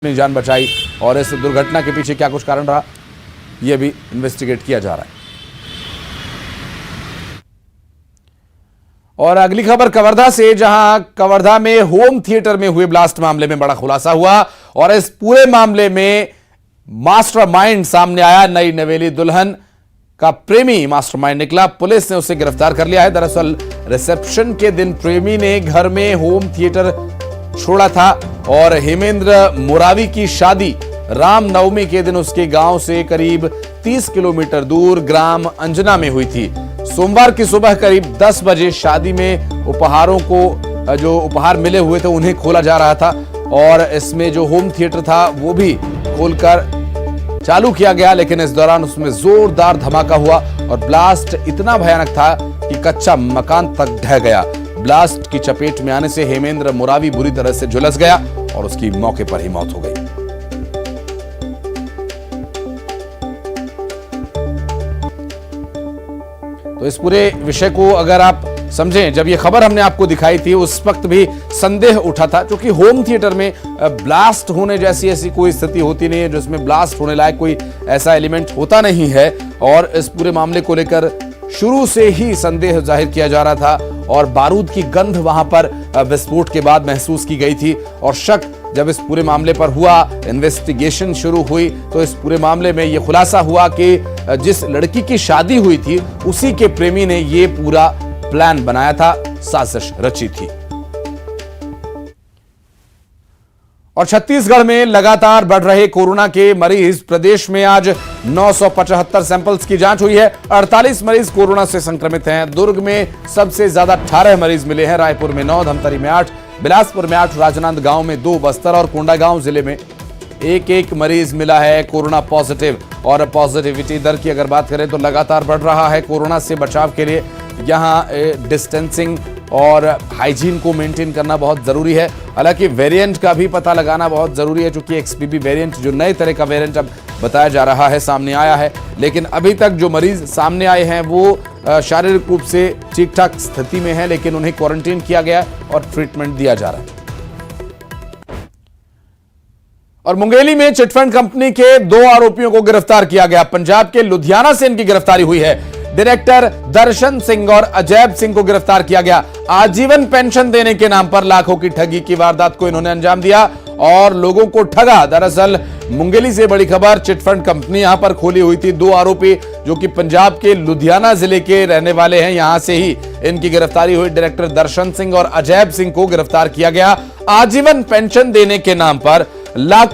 अपनी जान बचाई और इस दुर्घटना के पीछे क्या कुछ कारण रहा, यह भी इन्वेस्टिगेट किया जा रहा है। और अगली खबर कवर्धा से, जहां कवर्धा में होम थिएटर में हुए ब्लास्ट मामले में बड़ा खुलासा हुआ और इस पूरे मामले में मास्टरमाइंड सामने आया। नई नवेली दुल्हन का प्रेमी मास्टरमाइंड निकला। पुलिस ने उसे गिरफ्तार कर लिया है। दरअसल रिसेप्शन के दिन प्रेमी ने घर में होम थिएटर छोड़ा था और हेमेंद्र मुरावी की शादी रामनवमी के दिन उसके गांव से करीब 30 किलोमीटर दूर ग्राम अंजना में हुई थी। सोमवार की सुबह करीब 10 बजे शादी में उपहारों को जो उपहार मिले हुए थे उन्हें खोला जा रहा था और इसमें जो होम थिएटर था वो भी खोलकर चालू किया गया, लेकिन इस दौरान उसमें जोरदार धमाका हुआ और ब्लास्ट इतना भयानक था कि कच्चा मकान तक ढह गया। ब्लास्ट की चपेट में आने से हेमेंद्र मुरावी बुरी तरह से झुलस गया और उसकी मौके पर ही मौत हो गई। तो इस पूरे विषय को अगर आप समझें, जब ये खबर हमने आपको दिखाई थी उस वक्त भी संदेह उठा था, क्योंकि होम थिएटर में ब्लास्ट होने जैसी ऐसी कोई स्थिति होती नहीं है, जिसमें ब्लास्ट होने लायक कोई ऐसा एलिमेंट होता नहीं है। और इस पूरे मामले को लेकर शुरू से ही संदेह जाहिर किया जा रहा था और बारूद की गंध वहां पर विस्फोट के बाद महसूस की गई थी। और शक जब इस पूरे मामले पर हुआ, इन्वेस्टिगेशन शुरू हुई, तो इस पूरे मामले में यह खुलासा हुआ कि जिस लड़की की शादी हुई थी उसी के प्रेमी ने यह पूरा प्लान बनाया था, साजिश रची थी। और छत्तीसगढ़ में लगातार बढ़ रहे कोरोना के मरीज, प्रदेश में आज 975 सैंपल्स की जांच हुई है। 48 मरीज कोरोना से संक्रमित हैं। दुर्ग में सबसे ज्यादा 18 मरीज मिले हैं, रायपुर में 9, धमतरी में 8, बिलासपुर में 8, राजनांदगांव में 2, बस्तर और कोंडागांव जिले में एक मरीज मिला है कोरोना पॉजिटिव। और पॉजिटिविटी दर की अगर बात करें तो लगातार बढ़ रहा है। कोरोना से बचाव के लिए यहां डिस्टेंसिंग और हाइजीन को मेंटेन करना बहुत जरूरी है। हालांकि वेरिएंट का भी पता लगाना बहुत जरूरी है, क्योंकि एक्सपीबी वेरिएंट जो नए तरह का वेरिएंट अब बताया जा रहा है सामने आया है। लेकिन अभी तक जो मरीज सामने आए हैं वो शारीरिक रूप से ठीक ठाक स्थिति में है, लेकिन उन्हें क्वारंटीन किया गया और ट्रीटमेंट दिया जा रहा है। और मुंगेली में चिटफंड कंपनी के 2 आरोपियों को गिरफ्तार किया गया। पंजाब के लुधियाना से इनकी गिरफ्तारी हुई है। डायरेक्टर दर्शन सिंह और अजैब सिंह को गिरफ्तार किया गया। आजीवन पेंशन देने के नाम पर लाखों की ठगी की वारदात को इन्होंने अंजाम दिया और लोगों को ठगा। दरअसल मुंगेली से बड़ी खबर, चिटफंड कंपनी यहां पर खोली हुई थी। 2 आरोपी जो कि पंजाब के लुधियाना जिले के रहने वाले हैं, यहां से ही इनकी गिरफ्तारी हुई। डायरेक्टर दर्शन सिंह और अजैब सिंह को गिरफ्तार किया गया। आजीवन पेंशन देने के नाम पर लाखों